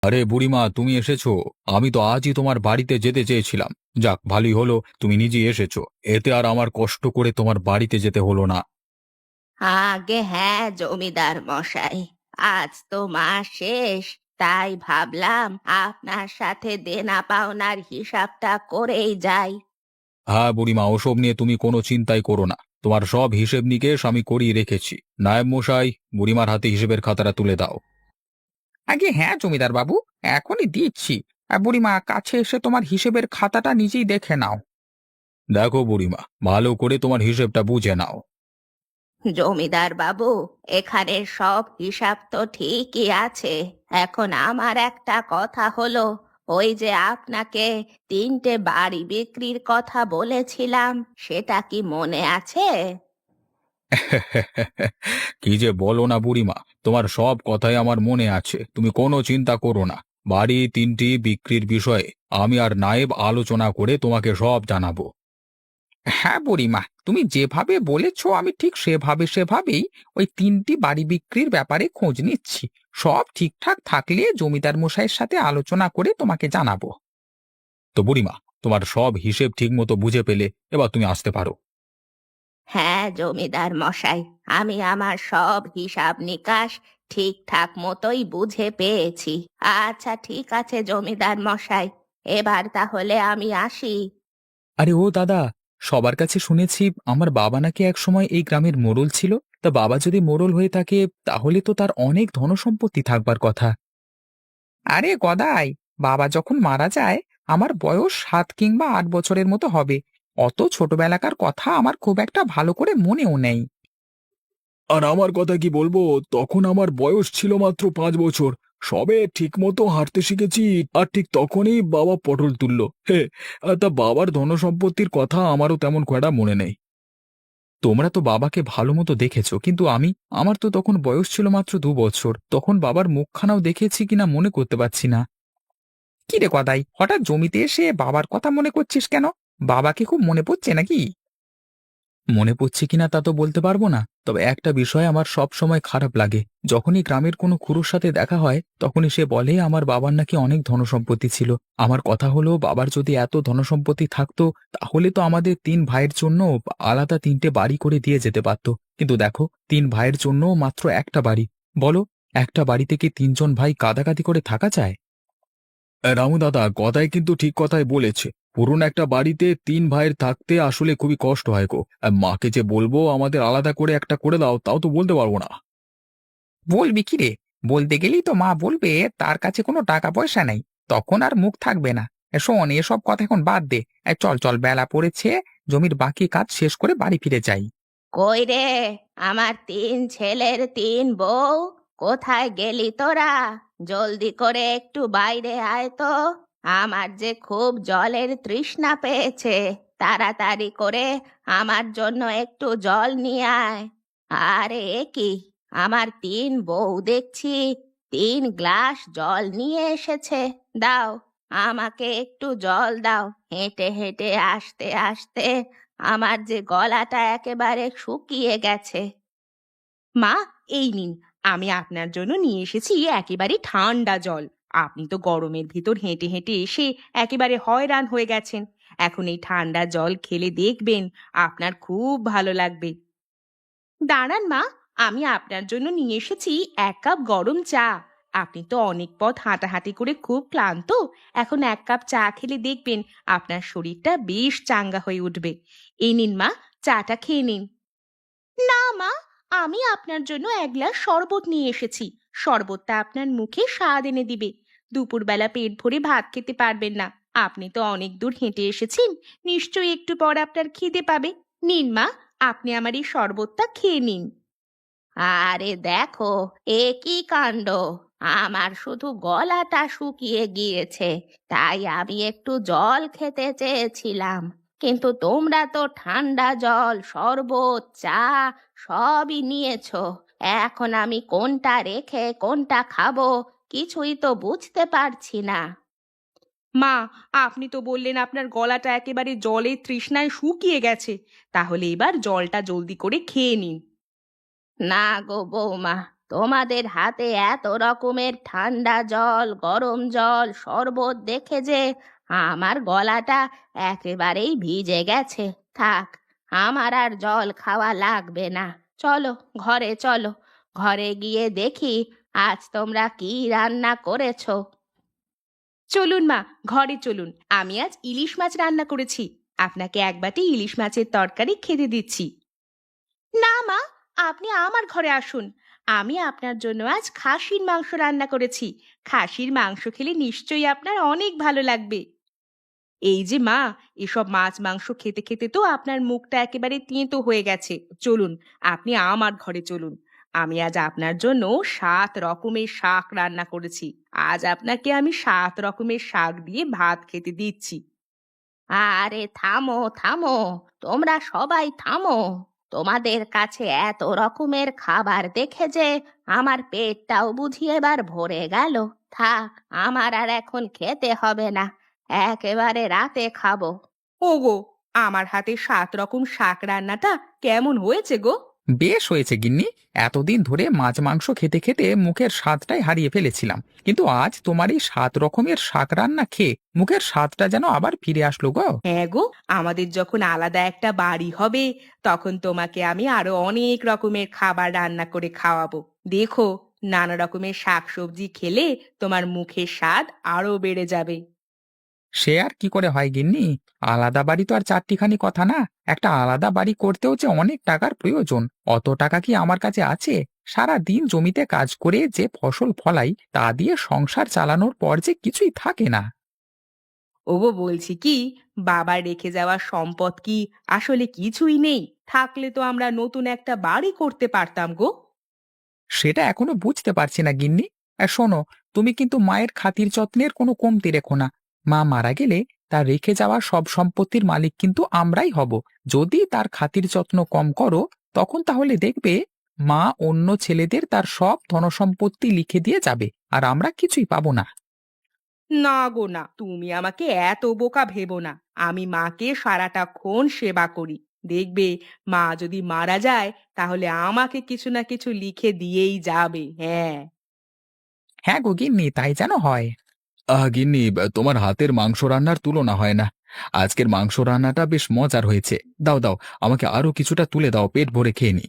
আরে বুড়িমা, তুমি এসেছো। আমি তো আজই তোমার বাড়িতে যেতে চেয়েছিলাম। যাক, ভালোই হলো তুমি নিজেই এসেছো। এতে আর আমার কষ্ট করে তোমার বাড়িতে যেতে হলো না। আগে হ্যাঁ জমিদার মশাই, আজ তো মাস শেষ, তাই ভাবলাম আপনার সাথে দেনা পাওনার হিসাবটা করেই যাই। হ্যাঁ বুড়িমা, ওসব নিয়ে তুমি কোনো চিন্তাই করো না। তোমার সব হিসেব নিকেশ আমি করিয়ে রেখেছি। নায়েব মশাই, বুড়িমার হাতে হিসেবের খাতাটা তুলে দাও। আগে হ্যাঁ জমিদার বাবু, এখনই দিচ্ছি। বুড়িমা, কাছে এসে তোমার হিসেবের খাতাটা নিজেই দেখে নাও। দেখো বুড়িমা, ভালো করে তোমার হিসেবটা বুঝে নাও। জমিদার বাবু, এখানে সব হিসাব তো ঠিকই আছে। এখন আমার একটা কথা হলো, ওই যে আপনাকে 3টে বাড়ি বিক্রির কথা বলেছিলাম, সেটা কি মনে আছে? কি যে বলো না বুড়িমা, তোমার সব কথাই আমার মনে আছে, তুমি কোনো চিন্তা করো না। বাড়ি 3টি বিক্রির বিষয়ে আমি আর নায়েব আলোচনা করে তোমাকে সব জানাবো। হ্যাঁ বুড়িমা, তুমি যেভাবে বলেছো আমি ঠিক সেভাবেই ওই 3টি বাড়ি বিক্রির ব্যাপারে খোঁজ নিচ্ছি। সব ঠিকঠাক থাকলে জমিদার মশাইয়ের সাথে আলোচনা করে তোমাকে জানাবো। তো বুড়িমা, তোমার সব হিসেব ঠিক মতো বুঝে পেলে, এবার তুমি আসতে পারো। হ্যাঁ জমিদার মশাই, আমি আমার সব হিসাব নিকাশ ঠিকঠাক মতোই বুঝে পেয়েছি। আচ্ছা ঠিক আছে জমিদার মশাই, এবার তাহলে আমি আসি। আরে ও দাদা, সবার কাছে শুনেছি আমার বাবা নাকি একসময় এই গ্রামের মোড়ল ছিল। তা বাবা যদি মোড়ল হয়ে থাকে, তাহলে তো তার অনেক ধনসম্পত্তি থাকবার কথা। আরে গদাই, বাবা যখন মারা যায় আমার বয়স 7 কিংবা 8 বছরের মতো হবে। অত ছোটবেলাকার কথা আমার খুব একটা ভালো করে মনেও নেই। আর আমার কথা কি বলবো, তখন আমার বয়স ছিল মাত্র 5 বছর। সবে ঠিকমতো হাঁটতে শিখেছি, আর ঠিক তখনই বাবা পটল তুললো। হে, তা বাবার ধনসম্পত্তির কথা আমারও তেমন কয়টা মনে নেই। তোমরা তো বাবাকে ভালো মতো দেখেছো, কিন্তু আমার তো তখন বয়স ছিল মাত্র 2 বছর। তখন বাবার মুখখানাও দেখেছি কিনা মনে করতে পারছি না। কি রে গদাই, হঠাৎ জমিতে এসে বাবার কথা মনে করছিস কেন? বাবাকে খুব মনে পড়ছে নাকি? মনে পড়ছে কিনা তা তো বলতে পারবো না, তবে একটা বিষয় আমার সব সময় খারাপ লাগে। যখনই গ্রামের কোনো খুড়োর সাথে দেখা হয়, তখনই সে বলে আমার বাবার নাকি অনেক ধনসম্পত্তি ছিল। আমার কথা হলো, বাবার যদি এত ধনসম্পত্তি থাকতো, তাহলে তো আমাদের 3 ভাইয়ের জন্য আলাদা 3টে বাড়ি করে দিয়ে যেতে পারতো। কিন্তু দেখো, 3 ভাইয়ের জন্য মাত্র একটা বাড়ি। বলো, একটা বাড়িতে কি 3জন ভাই কাঁদাকাটি করে থাকা যায়? রামু দাদা, কথায় কিন্তু ঠিক কথাই বলেছে। পুরনো একটা বাড়িতে 3 ভাইয়ের থাকতে আসলে খুবই কষ্ট হয় গো। মাকে যে বলবো আমাদের আলাদা করে একটা করে দাও, তাও তো বলতে পারবো না। বলবি কি রে? বলতে গেলেই তো মা বলবে তার কাছে কোনো টাকা পয়সা নেই। তখন আর মুখ থাকবে না। শোন, এসব কথা এখন বাদ দে। চল চল, বেলা পড়েছে। জমির বাকি কাজ শেষ করে বাড়ি ফিরে যাই। কই রে, আমার 3 ছেলের 3 বউ, কোথায় গেলি তোরা? জলদি করে একটু বাইরে আয় তো, আমার যে খুব জলের তৃষ্ণা পেয়েছে। তাড়াতাড়ি করে আমার জন্য একটু জল নিয়ে আয়। আরে এ কি, আমার 3 বউ দেখছি 3 গ্লাস জল নিয়ে এসেছে। দাও, আমাকে একটু জল দাও। হেঁটে হেঁটে আসতে আসতে আমার যে গলাটা একেবারে শুকিয়ে গেছে। মা, এই নিন, আমি আপনার জন্য নিয়ে এসেছি একেবারে ঠান্ডা জল। আপনি তো গরমের ভিতর হেঁটে হেঁটে এসে একেবারে হয়রান হয়ে গেছেন। এখন এই ঠান্ডা জল খেলে দেখবেন আপনার খুব ভালো লাগবে। দাঁড়ান মা, আমি আপনার জন্য নিয়ে এসেছি 1 কাপ গরম চা। আপনি তো অনেক পথ হাঁটাহাঁটি করে খুব ক্লান্ত। এখন 1 কাপ চা খেলে দেখবেন আপনার শরীরটা বেশ চাঙ্গা হয়ে উঠবে। এই নিন মা, চাটা খেয়ে নিন। না মা, আমি আপনার জন্য 1 গ্লাস শরবত নিয়ে এসেছি। শরবতটা আপনার মুখে স্বাদ এনে দিবে। দুপুরবেলা পেট ভরে ভাত খেতে পারবেন না। আপনি তো অনেক দূর হেঁটে এসেছেন, নিশ্চয়ই একটু পর আপনার খিদে পাবে। নিন মা, আপনি আমার এই শরবতটা খেয়ে নিন। আরে দেখো, এ কি কাণ্ড! আমার শুধু গলাটা শুকিয়ে গিয়েছে, তাই আমি একটু জল খেতে চেয়েছিলাম। কিন্তু তোমরা তো ঠান্ডা জল, শরবত, চা সবই নিয়েছো। এখন আমি কোনটা রেখে কোনটা খাবো কিছুই তো বুঝতে পারছি না। মা, আপনি তো বললেন আপনার গলাটা একেবারে জলের তৃষ্ণায় শুকিয়ে গেছে। তাহলে এবার জলটা জলদি করে খেয়ে নিন। না গো বৌমা, তোমাদের হাতে এত রকমের ঠান্ডা জল, গরম জল, শরবত দেখে যে আমার গলাটা একেবারেই ভিজে গেছে। থাক, আমার আর জল খাওয়া লাগবে না। চলো, ঘরে চলো। ঘরে গিয়ে দেখি আজ তোমরা কি রান্না করেছো। চলুন মা, ঘরে চলুন। আমি আজ ইলিশ মাছ রান্না করেছি। আপনাকে এক বাটি ইলিশ মাছের তরকারি খেতে দিচ্ছি। না মা, আপনি আমার ঘরে আসুন। আমি আপনার জন্য আজ খাসির মাংস রান্না করেছি। খাসির মাংস খেলে নিশ্চয়ই আপনার অনেক ভালো লাগবে। এই যে মা, এসব মাছ মাংস খেতে খেতে তো আপনার মুখটা একেবারে তেঁতো হয়ে গেছে। চলুন, আপনি আমার ঘরে চলুন। আমি আজ আপনার জন্য ৭ রকমের শাক রান্না করেছি। আজ আপনাকে আমি ৭ রকমের শাক দিয়ে ভাত খেতে দিচ্ছি। আরে থামো থামো, তোমরা সবাই থামো। তোমাদের কাছে এত রকমের খাবার দেখে যে আমার পেটটাও বুঝি এবার ভরে গেল। থাক, আমার আর এখন খেতে হবে না, একেবারে রাতে খাবো। ওগো, আমার হাতে ৭ রকম শাক রান্নাটা কেমন হয়েছে গো? বেশ হয়েছে গিন্নি। এতদিন ধরে মাছ মাংস খেতে খেতে মুখের স্বাদটাই হারিয়ে ফেলেছিলাম, কিন্তু আজ তোমার এই ৭ রকমের শাক রান্না খেয়ে মুখের স্বাদটা যেন আবার ফিরে আসলো গো। হ্যাঁ গো, আমাদের যখন আলাদা একটা বাড়ি হবে তখন তোমাকে আমি আরো অনেক রকমের খাবার রান্না করে খাওয়াবো। দেখো, নানা রকমের শাকসবজি খেলে তোমার মুখের স্বাদ আরো বেড়ে যাবে। সে আর কি করে হয় গিন্নি, আলাদা বাড়ি তো আর চারটিখানি কথা না। একটা আলাদা বাড়ি করতেও যে অনেক টাকার প্রয়োজন, অত টাকা কি আমার কাছে আছে? সারা দিন জমিতে কাজ করে যে ফসল ফলাই তা দিয়ে সংসার চালানোর পর যে কিছুই থাকে না। ওগো, বলছি কি, বাবার রেখে যাওয়া সম্পদ কি আসলে কিছুই নেই? থাকলে তো আমরা নতুন একটা বাড়ি করতে পারতাম গো। সেটা এখনো বুঝতে পারছি না গিন্নি। আর শোনো, তুমি কিন্তু মায়ের খাতির যত্নের কোনো কমতি রেখো না। মা মারা গেলে তার রেখে যাওয়া সব সম্পত্তির মালিক কিন্তু আমরাই হব। যদি তার খাতির যত্ন কম করো, তখন তাহলে দেখবে মা অন্য ছেলেদের তার সব ধনসম্পত্তি লিখে দিয়ে যাবে, আর আমরা কিছুই পাবো না। না গো না, তুমি আমাকে এত বোকা ভেবো না। আমি মাকে সারাটাক্ষণ সেবা করি। দেখবে, মা যদি মারা যায় তাহলে আমাকে কিছু না কিছু লিখে দিয়েই যাবে। হ্যাঁ। হ্যাঁ গো গিন্নি, তাই যেন হয়। গিন্নি, তোমার হাতের মাংস রান্নার তুলনা হয় না। আজকের মাংস রান্নাটা বেশ মজার হয়েছে। দাও দাও, আমাকে আরো কিছুটা তুলে দাও, পেট ভরে খেয়ে নি।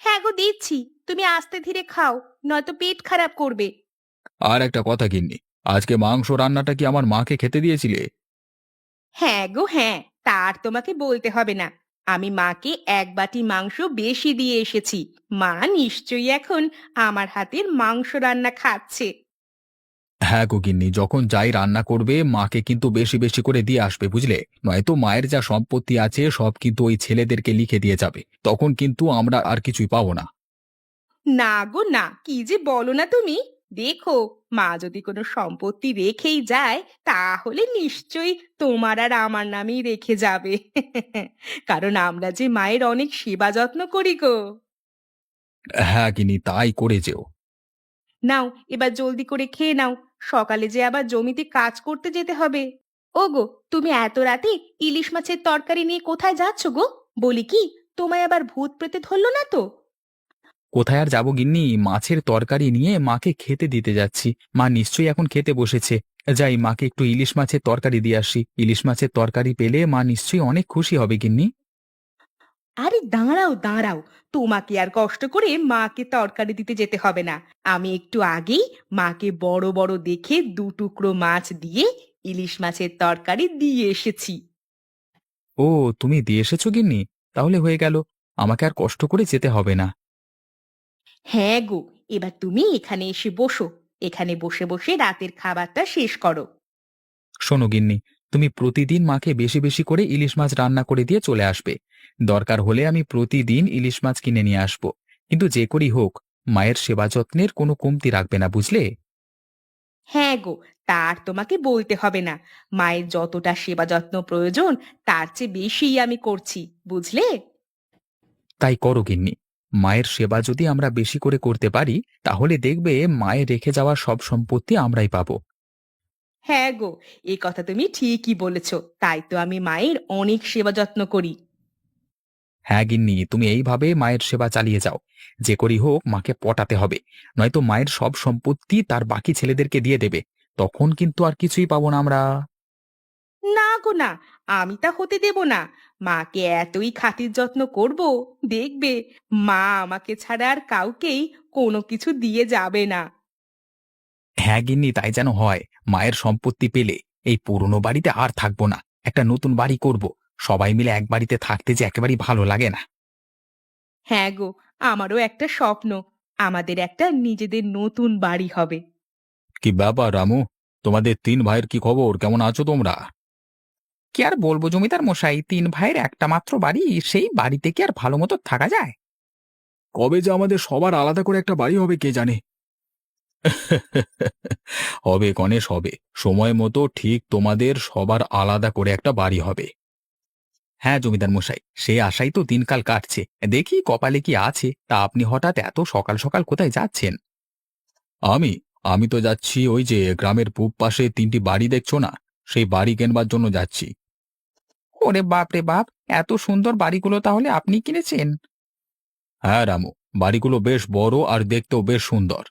হ্যাঁ গো, দিচ্ছি। তুমি আস্তে ধীরে খাও, নয়তো পেট খারাপ করবে। আর একটা কথা গিন্নি, আজকে মাংস রান্নাটা কি আমার মাকে খেতে দিয়েছিলে? হ্যাঁ গো হ্যাঁ, তার তোমাকে বলতে হবে না। আমি মাকে ১ বাটি মাংস বেশি দিয়ে এসেছি। মা নিশ্চয়ই এখন আমার হাতের মাংস রান্না খাচ্ছে। হ্যাঁ গো গিন্নি, যখন যাই রান্না করবে মাকে কিন্তু বেশি বেশি করে দিয়ে আসবে, বুঝলে? নয়তো মায়ের যা সম্পত্তি আছে সব কিন্তু ওই ছেলেদেরকে লিখে দিয়ে যাবে, তখন কিন্তু আমরা আর কিছুই পাবো না। না গো না, কি যে বলো না তুমি। দেখো, মা যদি কোনো সম্পত্তি রেখেই যায় তাহলে নিশ্চয়ই তোমার আর আমার নামেই রেখে যাবে। কারণ আমরা যে মায়ের অনেক সেবা যত্ন করি গো। হ্যাঁ গিন্নি, তাই করে যেও। নাও, এবার জলদি করে খেয়ে নাও। সকালে যে আবার জমিতে কাজ করতে যেতে হবে। ওগো, তুমি এত রাতে ইলিশ মাছের তরকারি নিয়ে কোথায় যাচ্ছ গো? বলি কি, তোমায় আবার ভূত প্রেতে ধরলো না তো? কোথায় আর যাবো গিন্নি, মাছের তরকারি নিয়ে মাকে খেতে দিতে যাচ্ছি। মা নিশ্চয়ই এখন খেতে বসেছে। যাই, মাকে একটু ইলিশ মাছের তরকারি দিয়ে আসি। ইলিশ মাছের তরকারি পেলে মা নিশ্চয়ই অনেক খুশি হবে গিন্নি। আরে দাঁড়াও দাঁড়াও, তোমাকে আর কষ্ট করে মাকে তরকারি দিতে যেতে হবে না। আমি একটু আগেই মাকে বড় বড় দেখে ২ টুকরো মাছ দিয়ে ইলিশ মাছের তরকারি দিয়ে এসেছি। ও, তুমি দিয়ে এসেছো গিন্নি? তাহলে হয়ে গেল, আমাকে আর কষ্ট করে যেতে হবে না। হ্যাঁ গো, এবার তুমি এখানে এসে বসো। এখানে বসে বসে রাতের খাবারটা শেষ করো। শোনো গিন্নি, তুমি প্রতিদিন মাকে বেশি বেশি করে ইলিশ মাছ রান্না করে দিয়ে চলে আসবে। দরকার হলে আমি প্রতিদিন ইলিশ মাছ কিনে নিয়ে আসব, কিন্তু যে করি হোক, মায়ের সেবা যত্নের কোনো কমতি রাখবে না, বুঝলে? হ্যাঁ গো, তার তোমাকে বলতে হবে না। মায়ের যতটা সেবা যত্ন প্রয়োজন তার চেয়ে বেশিই আমি করছি, বুঝলে? তাই করো গিন্নি। মায়ের সেবা যদি আমরা বেশি করে করতে পারি, তাহলে দেখবে মায়ের রেখে যাওয়া সব সম্পত্তি আমরাই পাবো। হ্যাঁ গো, এই কথা তুমি ঠিকই বলেছ। তাই তো আমি মায়ের অনেক সেবা যত্ন করি। হ্যাঁ গিন্নি, তুমি এইভাবে মায়ের সেবা চালিয়ে যাও। যে করি হোক মাকে পটাতে হবে, নয়তো মায়ের সব সম্পত্তি তার বাকি ছেলেদেরকে দিয়ে দেবে। তখন কিন্তু আর কিছুই পাবো না আমরা। না গো না, আমি তা হতে দেব না। মাকে এতই খাতির যত্ন করব, দেখবে মা আমাকে ছাড়া আর কাউকেই কোনো কিছু দিয়ে যাবে না। হ্যাঁ গিন্নি, তাই যেন হয়। মায়ের সম্পত্তি পেলে এই পুরনো বাড়িতে আর থাকবো না, একটা নতুন বাড়ি করব। সবাই মিলে এক বাড়িতে থাকতে যে একেবারেই ভালো লাগে না। হ্যাঁ গো, আমারও একটা স্বপ্ন, আমাদের একটা নিজেদের নতুন বাড়ি হবে। কি ব্যাপার রামু, তোমাদের তিন ভাইয়ের কি খবর? কেমন আছো তোমরা? কি আর বলবো জমিদার মশাই, তিন ভাইয়ের একটা মাত্র বাড়ি, সেই বাড়িতে কি আর ভালো মতো থাকা যায়? কবে যে আমাদের সবার আলাদা করে একটা বাড়ি হবে কে জানে। হবে গণেশ, হবে। সময় মতো ঠিক তোমাদের সবার আলাদা করে একটা বাড়ি হবে। হ্যাঁ জমিদার মশাই, সেই আশাই তো দিনকাল কাটছে। দেখি কপালে কি আছে। তা আপনি হঠাৎ এত সকাল সকাল কোথায় যাচ্ছেন? আমি আমি তো যাচ্ছি ওই যে গ্রামের পূব পাশে তিনটি বাড়ি দেখছো না, সেই বাড়ি কেনবার জন্য যাচ্ছি। ওরে বাপ রে বাপ, এত সুন্দর বাড়িগুলো তাহলে আপনি কিনেছেন? হ্যাঁ রামু, বাড়িগুলো বেশ বড় আর দেখতেও বেশ সুন্দর।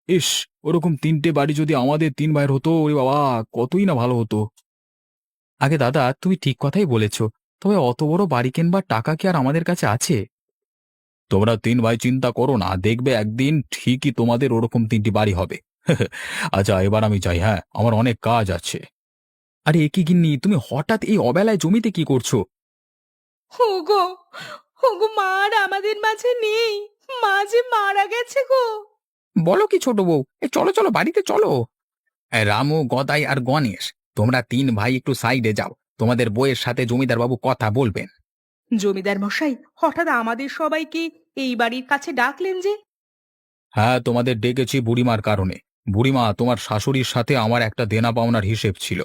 ইস, ওরকম তিনটে বাড়ি যদি আমাদের তিন ভাইয়ের হতো, ওরে বাবা, কতই না ভালো হতো। আগে দাদা, তুমি ঠিক কথাই বলেছ। তবে অত বড় বাড়ি কেনবার টাকা কি আর আমাদের কাছে আছে? তোমরা তিন ভাই চিন্তা করো না, দেখবে একদিন ঠিকই তোমাদের ওরকম তিনটি বাড়ি হবে। আচ্ছা, এবার আমি যাই, হ্যাঁ, আমার অনেক কাজ আছে। আরে এ কি গিন্নি, তুমি হঠাৎ এই অবেলায় জমিতে কি করছো? ওগো, ওগো, মা আর আমাদের মাঝে নেই। মা যে মারা গেছে গো। বলো কি ছোট বউ, চলো চলো বাড়িতে চলো। রামু, গদাই আর গণেশ, তোমরা তিন ভাই একটু সাইডে যাও, তোমাদের বউয়ের সাথে জমিদার বাবু কথা বলবেন। জমিদার মশাই, হঠাৎ আমাদের সবাইকে এই বাড়ির কাছে ডাকলেন যে? হ্যাঁ, তোমাদের ডেকেছি বুড়িমার কারণে। বুড়িমা, তোমার শাশুড়ির সাথে আমার একটা দেনা পাওনার হিসেব ছিল।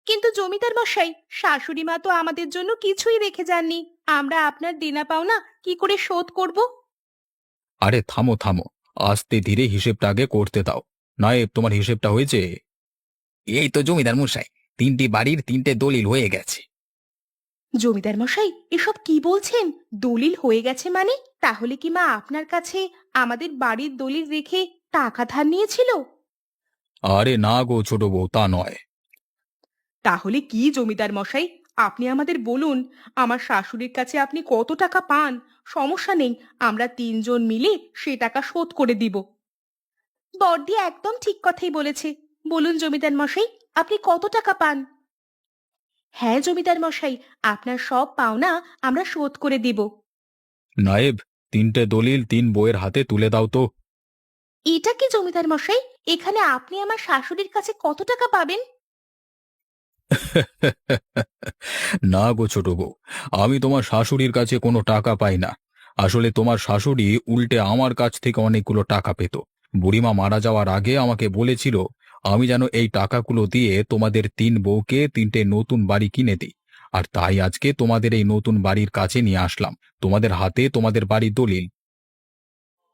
কিন্তু জমিদার মশাই, শাশুড়ি মা তো আমাদের জন্য কিছুই রেখে যাননি। আমরা আপনার দেনা পাওনা কি করে শোধ করব? আরে থামো থামো, আস্তে ধীরে হিসেবটা আগে করতে দাও। নায়েব, তোমার হিসেবটা হয়েছে? এই তো জমিদার মশাই, তিনটি বাড়ির তিনটে দলিল হয়ে গেছে। জমিদার মশাই, এসব কি বলছেন? দলিল হয়ে গেছে মানে? তাহলে কি মা আপনার কাছে আমাদের বাড়ির দলিল রেখে টাকা ধার নিয়েছিল? আরে না গো ছোট বউ, তা নয়। তাহলে কি জমিদার মশাই, আপনি আমাদের বলুন, আমার শাশুড়ির কাছে আপনি কত টাকা পান? সমস্যা নেই, আমরা তিনজন মিলে সে টাকা শোধ করে দিব। বর্দি একদম ঠিক কথাই বলেছে। বলুন জমিদার মশাই, আপনি কত টাকা পান? হ্যাঁ জমিদার মশাই, আপনার সব পাওনা আমরা শোধ করে দিব। নায়েব, তিনটে দলিল তিন বউয়ের হাতে তুলে দাও তো। এটা কি জমিদার মশাই, এখানে আপনি আমার শাশুড়ির কাছে কত টাকা পাবেন? না গো ছোট বউ, আমি তোমার শাশুড়ির কাছে কোনো টাকা পাই না। আসলে তোমার শাশুড়ি উল্টে আমার কাছ থেকে অনেকগুলো টাকা পেত। বুড়িমা মারা যাওয়ার আগে আমাকে বলেছিল আমি যেন এই টাকাগুলো দিয়ে তোমাদের তিন বউকে তিনটে নতুন বাড়ি কিনে দিই। আর তাই আজকে তোমাদের এই নতুন বাড়ির কাছে নিয়ে আসলাম, তোমাদের হাতে তোমাদের বাড়ির দলিল।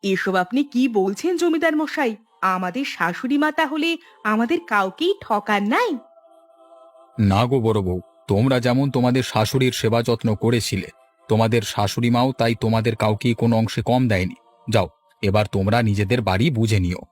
এসব আপনি কি বলছেন জমিদার মশাই? আমাদের শাশুড়ি মা তাহলে আমাদের কাউকেই ঠকান নাই? না গো বড় বউ, তোমরা যেমন তোমাদের শাশুড়ির সেবা যত্ন করেছিলে, তোমাদের শাশুড়ি মাও তাই তোমাদের কাউকে কোনো অংশে কম দেয়নি। যাও, এবার তোমরা নিজেদের বাড়ি বুঝে নিও।